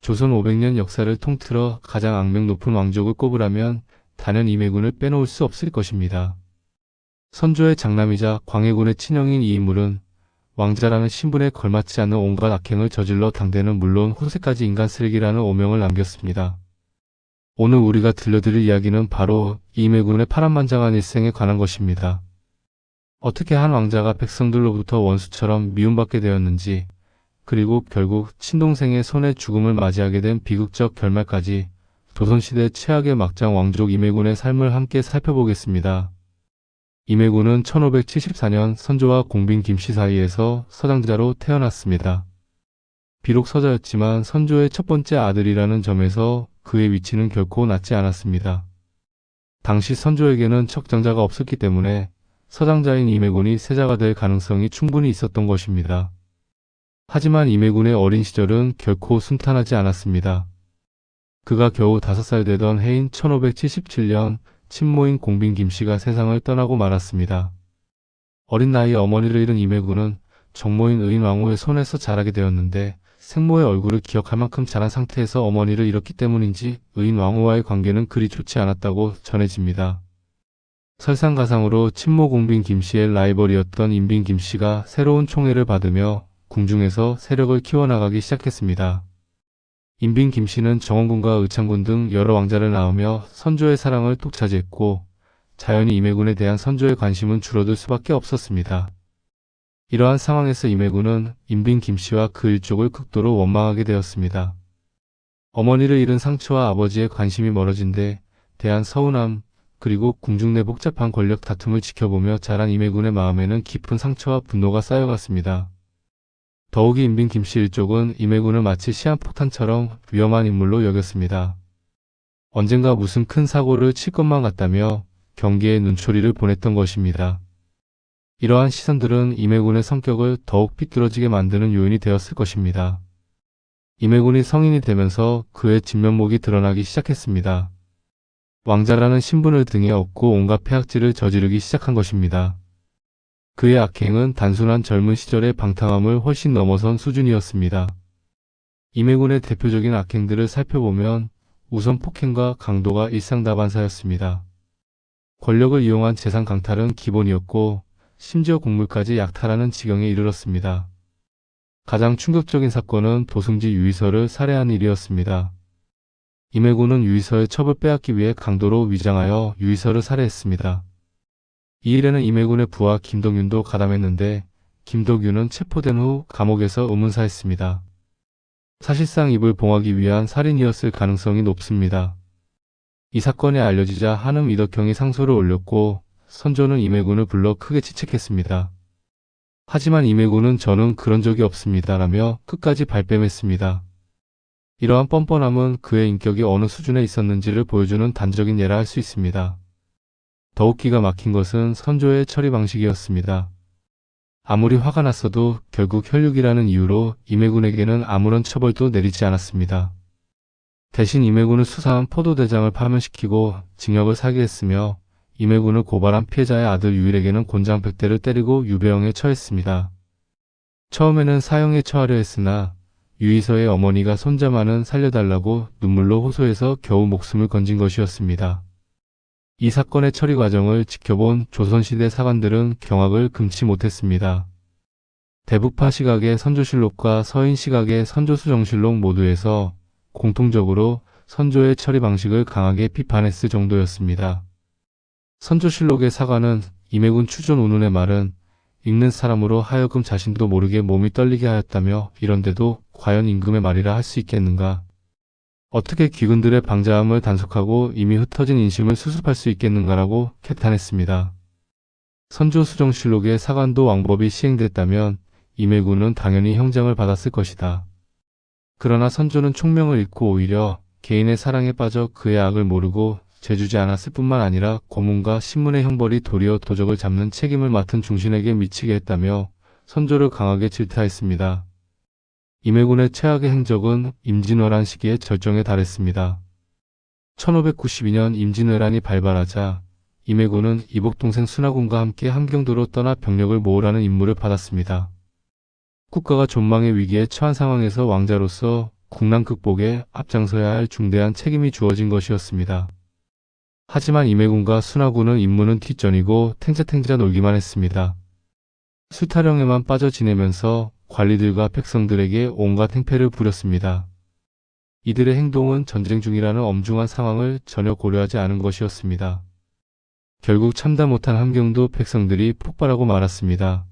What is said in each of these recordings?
조선 500년 역사를 통틀어 가장 악명 높은 왕족을 꼽으라면 단연 임해군을 빼놓을 수 없을 것입니다. 선조의 장남이자 광해군의 친형인 이 인물은 왕자라는 신분에 걸맞지 않는 온갖 악행을 저질러 당대는 물론 후세까지 인간 쓰레기라는 오명을 남겼습니다. 오늘 우리가 들려드릴 이야기는 바로 임해군의 파란만장한 일생에 관한 것입니다. 어떻게 한 왕자가 백성들로부터 원수처럼 미움받게 되었는지, 그리고 결국 친동생의 손에 죽음을 맞이하게 된 비극적 결말까지 조선시대 최악의 막장 왕족 임해군의 삶을 함께 살펴보겠습니다. 임해군은 1574년 선조와 공빈 김씨 사이에서 서장자로 태어났습니다. 비록 서자였지만 선조의 첫 번째 아들이라는 점에서 그의 위치는 결코 낮지 않았습니다. 당시 선조에게는 척장자가 없었기 때문에 서장자인 임해군이 세자가 될 가능성이 충분히 있었던 것입니다. 하지만 임해군의 어린 시절은 결코 순탄하지 않았습니다. 그가 겨우 5살 되던 해인 1577년 친모인 공빈 김씨가 세상을 떠나고 말았습니다. 어린 나이에 어머니를 잃은 임해군은 정모인 의인왕후의 손에서 자라게 되었는데 생모의 얼굴을 기억할 만큼 자란 상태에서 어머니를 잃었기 때문인지 의인왕후와의 관계는 그리 좋지 않았다고 전해집니다. 설상가상으로 친모 공빈 김씨의 라이벌이었던 임빈 김씨가 새로운 총애를 받으며 궁중에서 세력을 키워나가기 시작했습니다. 임빈 김씨는 정원군과 의창군 등 여러 왕자를 낳으며 선조의 사랑을 독차지했고 자연히 임해군에 대한 선조의 관심은 줄어들 수밖에 없었습니다. 이러한 상황에서 임해군은 임빈 김씨와 그 일족을 극도로 원망하게 되었습니다. 어머니를 잃은 상처와 아버지의 관심이 멀어진 데 대한 서운함, 그리고 궁중 내 복잡한 권력 다툼을 지켜보며 자란 임해군의 마음에는 깊은 상처와 분노가 쌓여갔습니다. 더욱이 임빈 김씨 일족은 임해군을 마치 시한폭탄처럼 위험한 인물로 여겼습니다. 언젠가 무슨 큰 사고를 칠 것만 같다며 경계에 눈초리를 보냈던 것입니다. 이러한 시선들은 임해군의 성격을 더욱 삐뚤어지게 만드는 요인이 되었을 것입니다. 임해군이 성인이 되면서 그의 진면목이 드러나기 시작했습니다. 왕자라는 신분을 등에 업고 온갖 폐악질을 저지르기 시작한 것입니다. 그의 악행은 단순한 젊은 시절의 방탕함을 훨씬 넘어선 수준이었습니다. 임해군의 대표적인 악행들을 살펴보면 우선 폭행과 강도가 일상다반사였습니다. 권력을 이용한 재산 강탈은 기본이었고 심지어 국물까지 약탈하는 지경에 이르렀습니다. 가장 충격적인 사건은 도승지 유의서를 살해한 일이었습니다. 임해군은 유의서의 첩을 빼앗기 위해 강도로 위장하여 유의서를 살해했습니다. 이 일에는 임해군의 부하 김덕윤도 가담했는데 김덕윤은 체포된 후 감옥에서 의문사했습니다. 사실상 입을 봉하기 위한 살인이었을 가능성이 높습니다. 이 사건이 알려지자 한음 이덕형이 상소를 올렸고 선조는 임해군을 불러 크게 지책했습니다. 하지만 임해군은 저는 그런 적이 없습니다 라며 끝까지 발뺌했습니다. 이러한 뻔뻔함은 그의 인격이 어느 수준에 있었는지를 보여주는 단적인 예라 할 수 있습니다. 더욱 기가 막힌 것은 선조의 처리 방식이었습니다. 아무리 화가 났어도 결국 혈육이라는 이유로 임해군에게는 아무런 처벌도 내리지 않았습니다. 대신 임해군은 수사한 포도대장을 파면시키고 징역을 살게 했으며 임해군을 고발한 피해자의 아들 유일에게는 곤장 100대를 때리고 유배형에 처했습니다. 처음에는 사형에 처하려 했으나 유의서의 어머니가 손자만은 살려달라고 눈물로 호소해서 겨우 목숨을 건진 것이었습니다. 이 사건의 처리 과정을 지켜본 조선시대 사관들은 경악을 금치 못했습니다. 대북파 시각의 선조실록과 서인 시각의 선조수정실록 모두에서 공통적으로 선조의 처리 방식을 강하게 비판했을 정도였습니다. 선조실록의 사관은 임해군 추존 운운의 말은 읽는 사람으로 하여금 자신도 모르게 몸이 떨리게 하였다며 이런데도 과연 임금의 말이라 할 수 있겠는가? 어떻게 귀군들의 방자함을 단속하고 이미 흩어진 인심을 수습할 수 있겠는가라고 캐탄했습니다. 선조수정실록의 사관도 왕법이 시행됐다면 임해군은 당연히 형장을 받았을 것이다. 그러나 선조는 총명을 잃고 오히려 개인의 사랑에 빠져 그의 악을 모르고 죄주지 않았을 뿐만 아니라 고문과 신문의 형벌이 도리어 도적을 잡는 책임을 맡은 중신에게 미치게 했다며 선조를 강하게 질타했습니다. 임해군의 최악의 행적은 임진왜란 시기에 절정에 달했습니다. 1592년 임진왜란이 발발하자 임해군은 이복동생 순하군과 함께 함경도로 떠나 병력을 모으라는 임무를 받았습니다. 국가가 존망의 위기에 처한 상황에서 왕자로서 국난 극복에 앞장서야 할 중대한 책임이 주어진 것이었습니다. 하지만 임해군과 순하군은 임무는 뒷전이고 탱자탱자 놀기만 했습니다. 수타령에만 빠져 지내면서 관리들과 백성들에게 온갖 행패를 부렸습니다. 이들의 행동은 전쟁 중이라는 엄중한 상황을 전혀 고려하지 않은 것이었습니다. 결국 참다 못한 함경도 백성들이 폭발하고 말았습니다.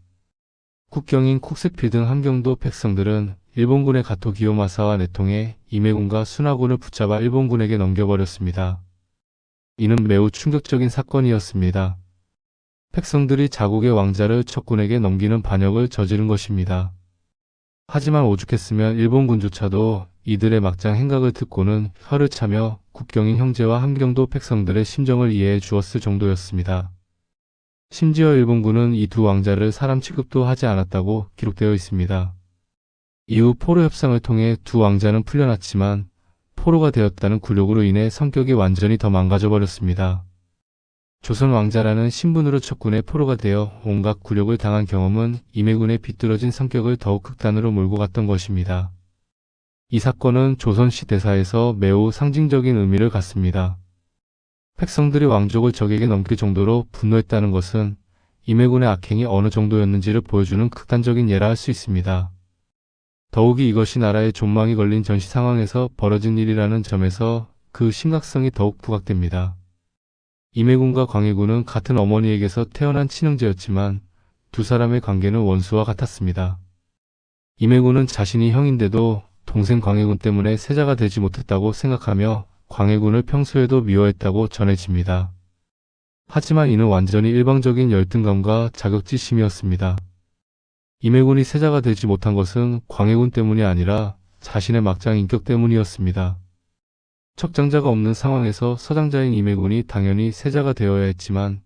국경인 콕세필 등 함경도 백성들은 일본군의 가토 기요마사와 내통해 임해군과 순하군을 붙잡아 일본군에게 넘겨버렸습니다. 이는 매우 충격적인 사건이었습니다. 백성들이 자국의 왕자를 적군에게 넘기는 반역을 저지른 것입니다. 하지만 오죽했으면 일본군조차도 이들의 막장 행각을 듣고는 혀를 차며 국경인 형제와 함경도 백성들의 심정을 이해해 주었을 정도였습니다. 심지어 일본군은 이 두 왕자를 사람 취급도 하지 않았다고 기록되어 있습니다. 이후 포로 협상을 통해 두 왕자는 풀려났지만 포로가 되었다는 굴욕으로 인해 성격이 완전히 더 망가져 버렸습니다. 조선 왕자라는 신분으로 적군의 포로가 되어 온갖 굴욕을 당한 경험은 임해군의 비뚤어진 성격을 더욱 극단으로 몰고 갔던 것입니다. 이 사건은 조선시 대사에서 매우 상징적인 의미를 갖습니다. 백성들이 왕족을 적에게 넘길 정도로 분노했다는 것은 임해군의 악행이 어느 정도였는지를 보여주는 극단적인 예라 할 수 있습니다. 더욱이 이것이 나라의 존망이 걸린 전시 상황에서 벌어진 일이라는 점에서 그 심각성이 더욱 부각됩니다. 임해군과 광해군은 같은 어머니에게서 태어난 친형제였지만 두 사람의 관계는 원수와 같았습니다. 임해군은 자신이 형인데도 동생 광해군 때문에 세자가 되지 못했다고 생각하며 광해군을 평소에도 미워했다고 전해집니다. 하지만 이는 완전히 일방적인 열등감과 자격지심이었습니다. 임해군이 세자가 되지 못한 것은 광해군 때문이 아니라 자신의 막장 인격 때문이었습니다. 척장자가 없는 상황에서 서장자인 임해군이 당연히 세자가 되어야 했지만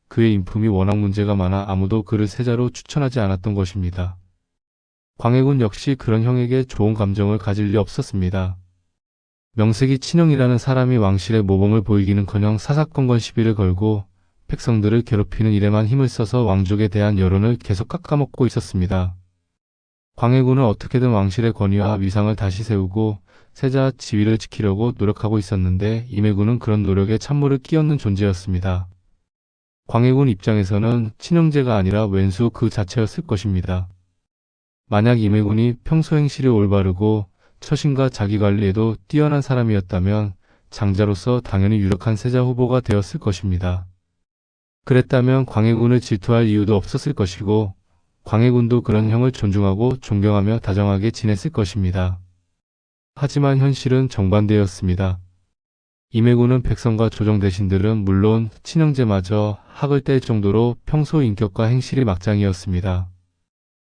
그의 인품이 워낙 문제가 많아 아무도 그를 세자로 추천하지 않았던 것입니다. 광해군 역시 그런 형에게 좋은 감정을 가질 리 없었습니다. 명색이 친형이라는 사람이 왕실의 모범을 보이기는커녕 사사건건 시비를 걸고 백성들을 괴롭히는 일에만 힘을 써서 왕족에 대한 여론을 계속 깎아먹고 있었습니다. 광해군은 어떻게든 왕실의 권위와 위상을 다시 세우고 세자 지위를 지키려고 노력하고 있었는데 임해군은 그런 노력에 찬물을 끼얹는 존재였습니다. 광해군 입장에서는 친형제가 아니라 왼수 그 자체였을 것입니다. 만약 임해군이 평소 행실이 올바르고 처신과 자기관리에도 뛰어난 사람이었다면 장자로서 당연히 유력한 세자 후보가 되었을 것입니다. 그랬다면 광해군을 질투할 이유도 없었을 것이고 광해군도 그런 형을 존중하고 존경하며 다정하게 지냈을 것입니다. 하지만 현실은 정반대였습니다. 임해군은 백성과 조정 대신들은 물론 친형제마저 학을 뗄 정도로 평소 인격과 행실이 막장이었습니다.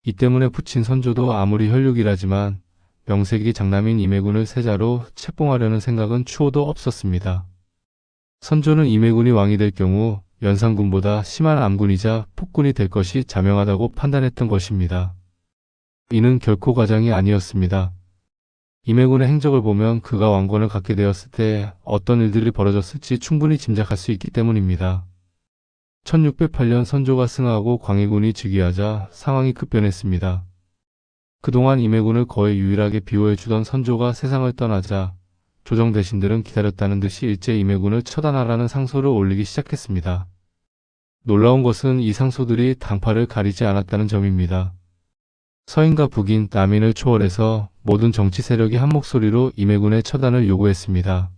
이 때문에 붙인 선조도 아무리 혈육이라지만 명색이 장남인 임해군을 세자로 책봉하려는 생각은 추호도 없었습니다. 선조는 임해군이 왕이 될 경우 연산군보다 심한 암군이자 폭군이 될 것이 자명하다고 판단했던 것입니다. 이는 결코 과장이 아니었습니다. 임해군의 행적을 보면 그가 왕권을 갖게 되었을 때 어떤 일들이 벌어졌을지 충분히 짐작할 수 있기 때문입니다. 1608년 선조가 승하하고 광해군이 즉위하자 상황이 급변했습니다. 그동안 임해군을 거의 유일하게 비호해주던 선조가 세상을 떠나자 조정 대신들은 기다렸다는 듯이 일제 임해군을 처단하라는 상소를 올리기 시작했습니다. 놀라운 것은 이 상소들이 당파를 가리지 않았다는 점입니다. 서인과 북인, 남인을 초월해서 모든 정치 세력이 한 목소리로 임해군의 처단을 요구했습니다.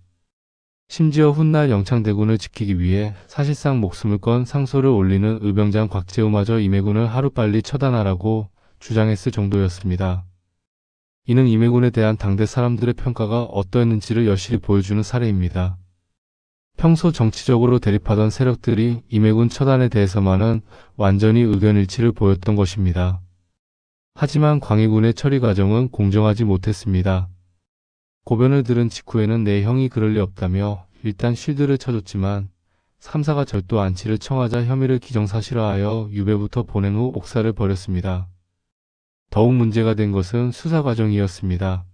심지어 훗날 영창대군을 지키기 위해 사실상 목숨을 건 상소를 올리는 의병장 곽재우마저 임해군을 하루빨리 처단하라고 주장했을 정도였습니다. 이는 임해군에 대한 당대 사람들의 평가가 어떠했는지를 여실히 보여주는 사례입니다. 평소 정치적으로 대립하던 세력들이 임해군 처단에 대해서만은 완전히 의견일치를 보였던 것입니다. 하지만 광해군의 처리 과정은 공정하지 못했습니다. 고변을 들은 직후에는 내 형이 그럴 리 없다며 일단 쉴드를 쳐줬지만 3사가 절도 안치를 청하자 혐의를 기정사실화하여 유배부터 보낸 후 옥사를 벌였습니다. 더욱 문제가 된 것은 수사 과정이었습니다.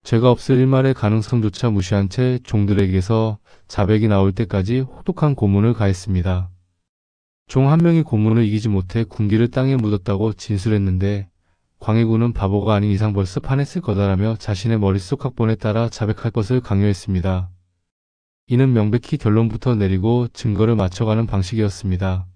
죄가 없을 일말의 가능성조차 무시한 채 종들에게서 자백이 나올 때까지 혹독한 고문을 가했습니다. 종 한 명이 고문을 이기지 못해 군기를 땅에 묻었다고 진술했는데 광해군은 바보가 아닌 이상 벌써 판했을 거다라며 자신의 머릿속 각본에 따라 자백할 것을 강요했습니다. 이는 명백히 결론부터 내리고 증거를 맞춰가는 방식이었습니다.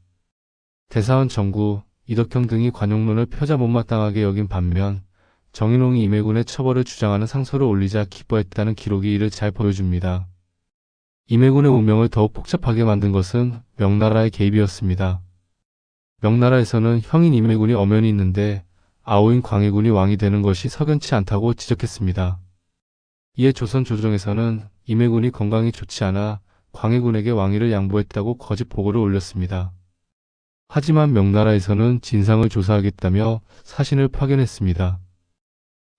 대사원 정구, 이덕형 등이 관용론을 펴자 못마땅하게 여긴 반면 정인홍이 임해군의 처벌을 주장하는 상소를 올리자 기뻐했다는 기록이 이를 잘 보여줍니다. 임해군의 운명을 더욱 복잡하게 만든 것은 명나라의 개입이었습니다. 명나라에서는 형인 임해군이 엄연히 있는데 아우인 광해군이 왕이 되는 것이 석연치 않다고 지적했습니다. 이에 조선 조정에서는 임해군이 건강이 좋지 않아 광해군에게 왕위를 양보했다고 거짓 보고를 올렸습니다. 하지만 명나라에서는 진상을 조사하겠다며 사신을 파견했습니다.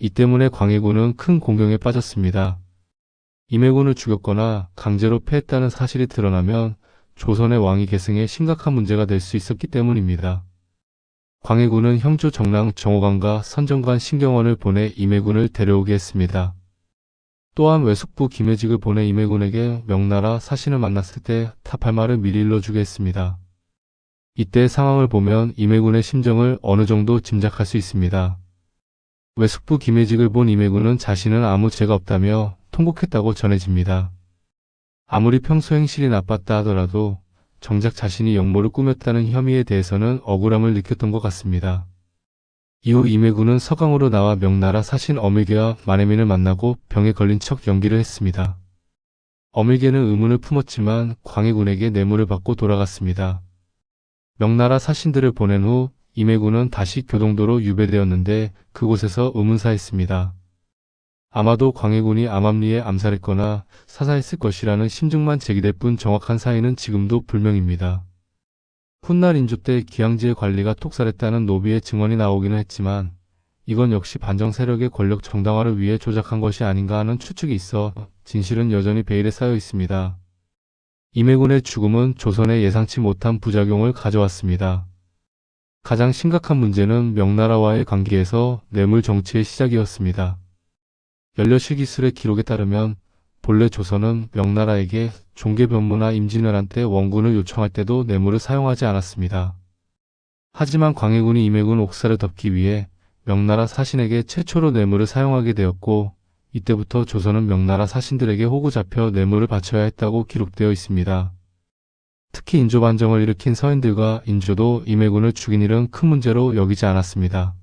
이 때문에 광해군은 큰 공경에 빠졌습니다. 임해군을 죽였거나 강제로 패했다는 사실이 드러나면 조선의 왕위 계승에 심각한 문제가 될 수 있었기 때문입니다. 광해군은 형조 정랑 정호관과 선정관 신경원을 보내 임해군을 데려오게 했습니다. 또한 외숙부 김혜직을 보내 임해군에게 명나라 사신을 만났을 때 답할 말을 미리 일러주게 했습니다. 이때 상황을 보면 임해군의 심정을 어느 정도 짐작할 수 있습니다. 외숙부 김혜직을 본 임해군은 자신은 아무 죄가 없다며 통곡했다고 전해집니다. 아무리 평소 행실이 나빴다 하더라도 정작 자신이 역모를 꾸몄다는 혐의에 대해서는 억울함을 느꼈던 것 같습니다. 이후 임해군은 서강으로 나와 명나라 사신 어밀개와 만해민을 만나고 병에 걸린 척 연기를 했습니다. 어밀개는 의문을 품었지만 광해군에게 뇌물을 받고 돌아갔습니다. 명나라 사신들을 보낸 후 임해군은 다시 교동도로 유배되었는데 그곳에서 의문사했습니다. 아마도 광해군이 암암리에 암살했거나 사살했을 것이라는 심증만 제기될 뿐 정확한 사인은 지금도 불명입니다. 훗날 인조 때 기양지의 관리가 톡살했다는 노비의 증언이 나오기는 했지만 이건 역시 반정 세력의 권력 정당화를 위해 조작한 것이 아닌가 하는 추측이 있어 진실은 여전히 베일에 쌓여 있습니다. 임해군의 죽음은 조선에 예상치 못한 부작용을 가져왔습니다. 가장 심각한 문제는 명나라와의 관계에서 뇌물 정치의 시작이었습니다. 연려실기술의 기록에 따르면 본래 조선은 명나라에게 종계변무나 임진왜란 때 원군을 요청할 때도 뇌물을 사용하지 않았습니다. 하지만 광해군이 임해군 옥사를 덮기 위해 명나라 사신에게 최초로 뇌물을 사용하게 되었고 이때부터 조선은 명나라 사신들에게 호구 잡혀 뇌물을 바쳐야 했다고 기록되어 있습니다. 특히 인조 반정을 일으킨 서인들과 인조도 임해군을 죽인 일은 큰 문제로 여기지 않았습니다.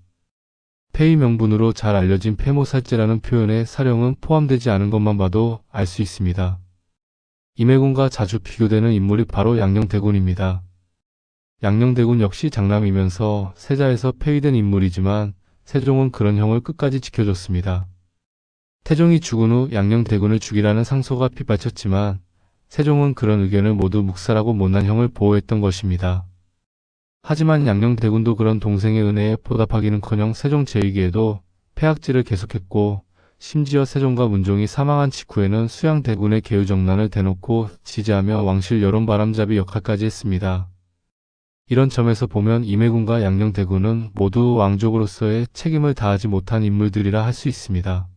폐위 명분으로 잘 알려진 폐모살제라는 표현에 사령은 포함되지 않은 것만 봐도 알 수 있습니다. 임해군과 자주 비교되는 인물이 바로 양녕대군입니다. 양녕대군 역시 장남이면서 세자에서 폐위된 인물이지만 세종은 그런 형을 끝까지 지켜줬습니다. 태종이 죽은 후 양녕대군을 죽이라는 상소가 빗발쳤지만 세종은 그런 의견을 모두 묵살하고 못난 형을 보호했던 것입니다. 하지만 양녕대군도 그런 동생의 은혜에 보답하기는커녕 세종 제2기에도 폐악질을 계속했고 심지어 세종과 문종이 사망한 직후에는 수양대군의 계유정난을 대놓고 지지하며 왕실 여론바람잡이 역할까지 했습니다. 이런 점에서 보면 임해군과 양녕대군은 모두 왕족으로서의 책임을 다하지 못한 인물들이라 할 수 있습니다.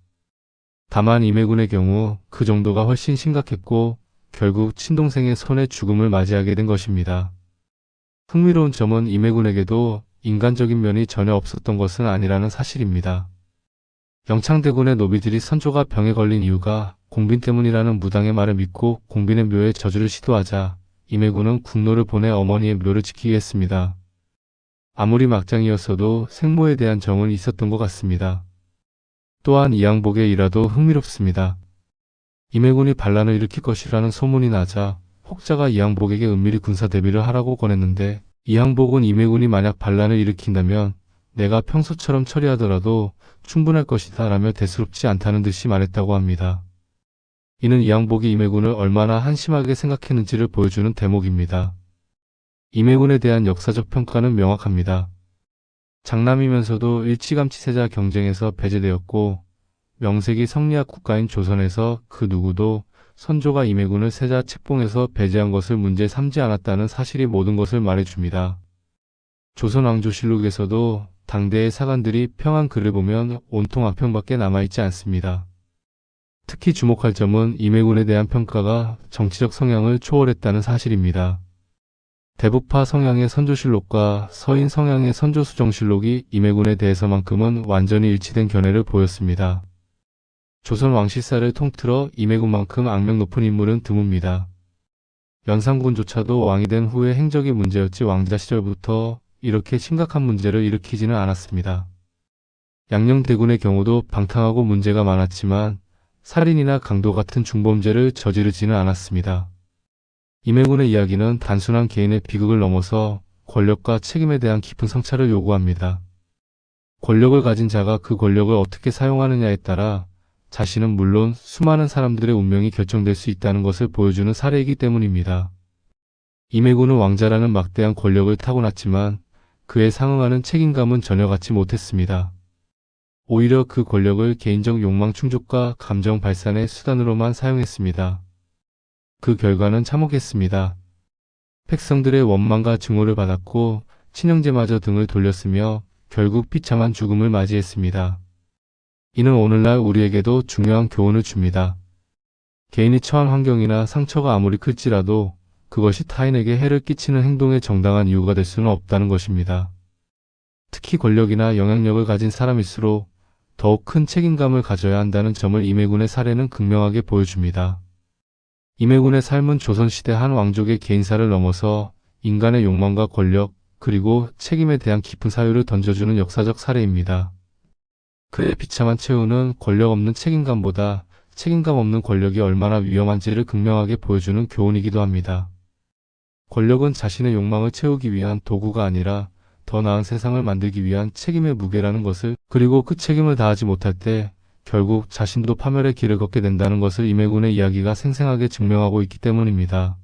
다만 임해군의 경우 그 정도가 훨씬 심각했고 결국 친동생의 손에 죽음을 맞이하게 된 것입니다. 흥미로운 점은 임해군에게도 인간적인 면이 전혀 없었던 것은 아니라는 사실입니다. 영창대군의 노비들이 선조가 병에 걸린 이유가 공빈 때문이라는 무당의 말을 믿고 공빈의 묘에 저주를 시도하자 임해군은 국노를 보내 어머니의 묘를 지키게 했습니다. 아무리 막장이었어도 생모에 대한 정은 있었던 것 같습니다. 또한 이항복의 일화도 흥미롭습니다. 임해군이 반란을 일으킬 것이라는 소문이 나자 혹자가 이항복에게 은밀히 군사 대비를 하라고 권했는데 이항복은 임해군이 만약 반란을 일으킨다면 내가 평소처럼 처리하더라도 충분할 것이다 라며 대수롭지 않다는 듯이 말했다고 합니다. 이는 이항복이 임해군을 얼마나 한심하게 생각했는지를 보여주는 대목입니다. 임해군에 대한 역사적 평가는 명확합니다. 장남이면서도 일찌감치 세자 경쟁에서 배제되었고 명색이 성리학 국가인 조선에서 그 누구도 선조가 임해군을 세자 책봉에서 배제한 것을 문제 삼지 않았다는 사실이 모든 것을 말해줍니다. 조선왕조실록에서도 당대의 사관들이 평한 글을 보면 온통 악평밖에 남아있지 않습니다. 특히 주목할 점은 임해군에 대한 평가가 정치적 성향을 초월했다는 사실입니다. 대부파 성향의 선조실록과 서인 성향의 선조수정실록이 임해군에 대해서만큼은 완전히 일치된 견해를 보였습니다. 조선 왕실사를 통틀어 임해군만큼 악명 높은 인물은 드뭅니다. 연산군조차도 왕이 된 후의 행적이 문제였지 왕자 시절부터 이렇게 심각한 문제를 일으키지는 않았습니다. 양녕대군의 경우도 방탕하고 문제가 많았지만 살인이나 강도 같은 중범죄를 저지르지는 않았습니다. 임해군의 이야기는 단순한 개인의 비극을 넘어서 권력과 책임에 대한 깊은 성찰을 요구합니다. 권력을 가진 자가 그 권력을 어떻게 사용하느냐에 따라 자신은 물론 수많은 사람들의 운명이 결정될 수 있다는 것을 보여주는 사례이기 때문입니다. 임해군은 왕자라는 막대한 권력을 타고났지만 그에 상응하는 책임감은 전혀 갖지 못했습니다. 오히려 그 권력을 개인적 욕망 충족과 감정 발산의 수단으로만 사용했습니다. 그 결과는 참혹했습니다. 백성들의 원망과 증오를 받았고 친형제마저 등을 돌렸으며 결국 비참한 죽음을 맞이했습니다. 이는 오늘날 우리에게도 중요한 교훈을 줍니다. 개인이 처한 환경이나 상처가 아무리 클지라도 그것이 타인에게 해를 끼치는 행동의 정당한 이유가 될 수는 없다는 것입니다. 특히 권력이나 영향력을 가진 사람일수록 더욱 큰 책임감을 가져야 한다는 점을 임해군의 사례는 극명하게 보여줍니다. 임해군의 삶은 조선시대 한 왕족의 개인사를 넘어서 인간의 욕망과 권력, 그리고 책임에 대한 깊은 사유를 던져주는 역사적 사례입니다. 그의 비참한 최후는 권력 없는 책임감보다 책임감 없는 권력이 얼마나 위험한지를 극명하게 보여주는 교훈이기도 합니다. 권력은 자신의 욕망을 채우기 위한 도구가 아니라 더 나은 세상을 만들기 위한 책임의 무게라는 것을, 그리고 그 책임을 다하지 못할 때 결국 자신도 파멸의 길을 걷게 된다는 것을 임해군의 이야기가 생생하게 증명하고 있기 때문입니다.